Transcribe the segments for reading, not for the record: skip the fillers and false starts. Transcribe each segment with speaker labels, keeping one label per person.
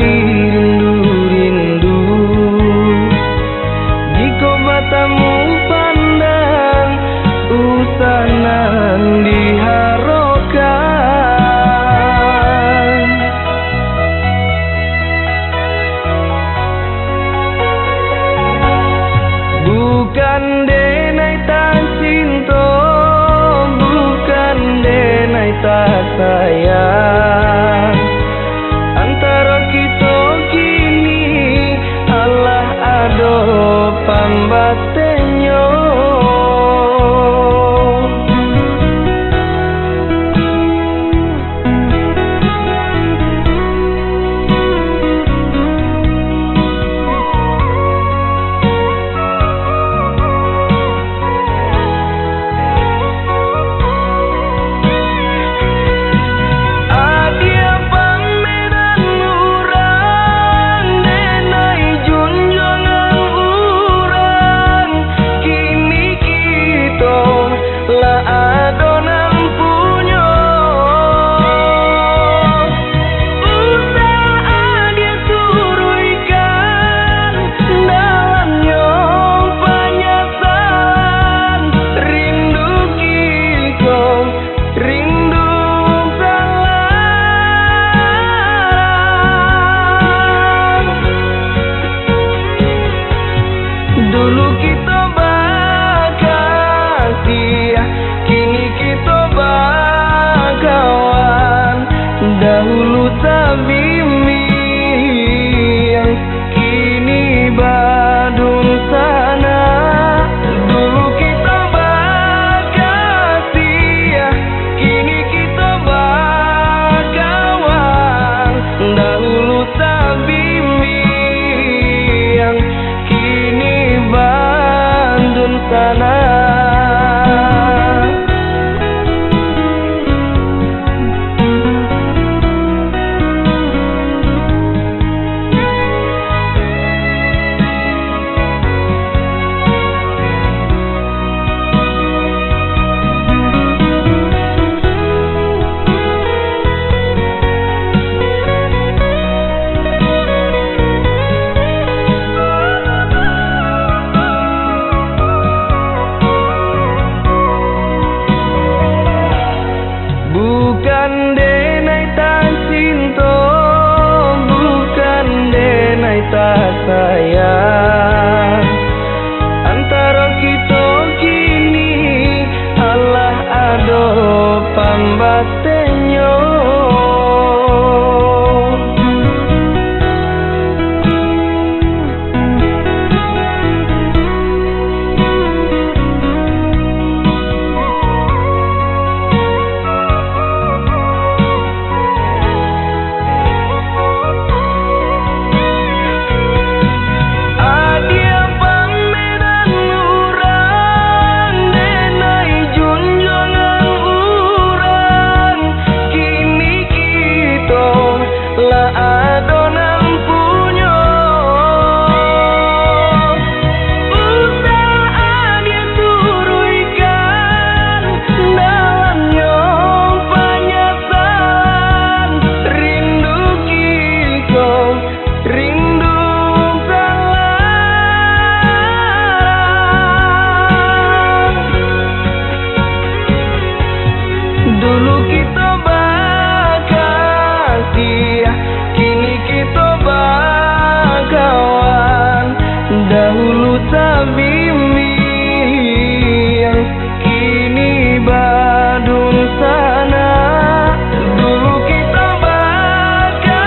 Speaker 1: jadi rindu-rindu jika matamu pandang usanan diharapkan. Bukan denai tak cinta, bukan denai tak sayang. Antara kita kini Allah ada pambatenyo. Dulu kita bakasih, kini kita bakawan. Dahulu tabiming, kini badung sana. Dulu kita bakasih, kini kita bakawan. Dahulu tabiming, kini bandung sana. Bukan denai tak cinta, bukan denai tak sayang. Antara kita kini Allah ada pambatenyo. Dulu kita bakasih, kini kita bakawan. Dahulu tabiming, kini badung sana. Dulu kita bakasih,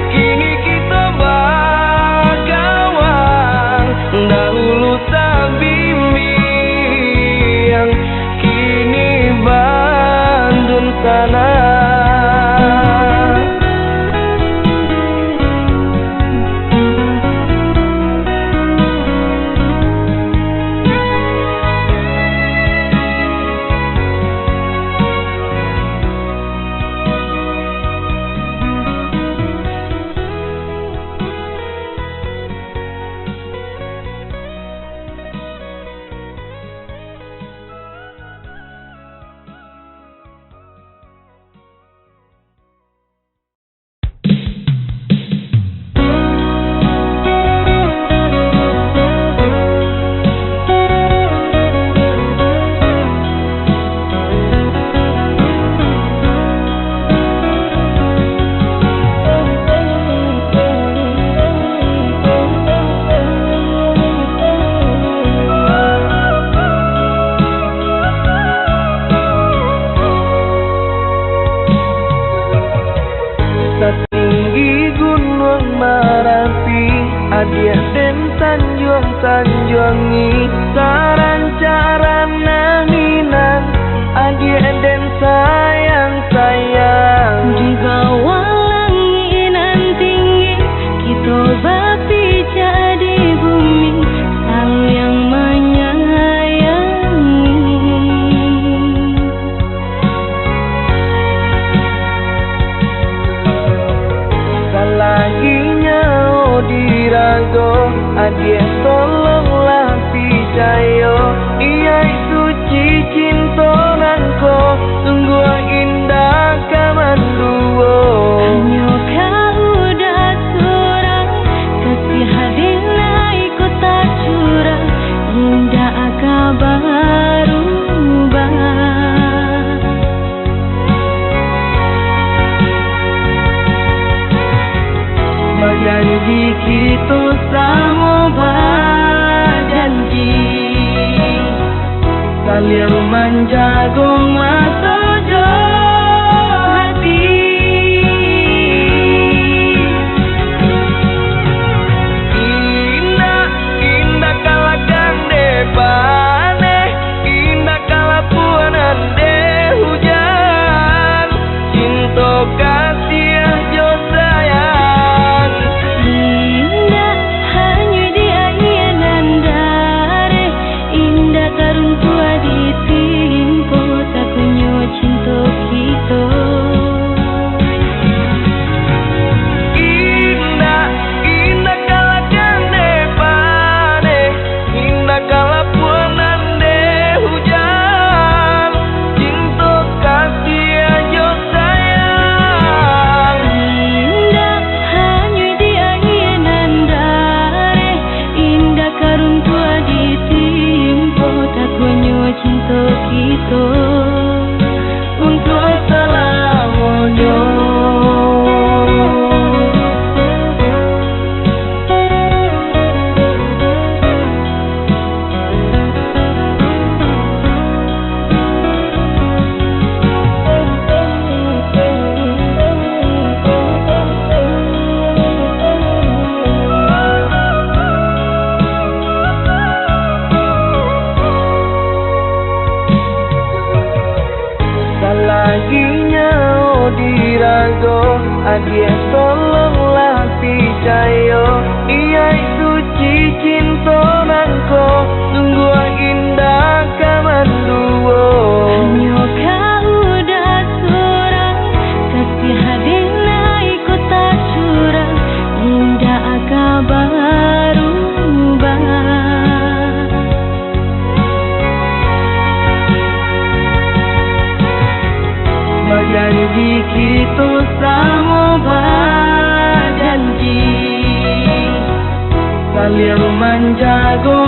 Speaker 1: kini kita bakawan. Dahulu tabiming, kini bandung sana. sanjuangi saran-carana minang adik dan sayang-sayang
Speaker 2: Di bawah langinan tinggi kita berpijak di bumi saling menyayangi.
Speaker 1: Selaginya dirago adik tolonglah picayo iya suci cinta nangko sungguh indah kamanduo
Speaker 2: Hanya kau udah surang kasih hadina ikut tak curang indah kabar ubah.
Speaker 1: Janji kita sama berjanji saling menjaga masa hati. Indah, indah kalakan depane indah kalapuanan de hujan cinta kasih jo sayang
Speaker 2: Indah hanya dia dan dare indah karun tua ditimpo tak kunyo cinta kita.
Speaker 1: Indah, indah kalakan depane indah kalapuanan de hujan cinta kasih aja sayang
Speaker 2: Indah hanya dia dan dare indah karun tua ditimpo tak kunyo cinta kita.
Speaker 1: untuk selamanya. Selaginya dirago adik tolonglah picayo iya suci cinta nangko sungguh indah kamanduo
Speaker 2: Hanya kau udah surang kasih hadina ikut tak curang indah kabar ubah.
Speaker 1: Janji kita sama berjanji saling menjaga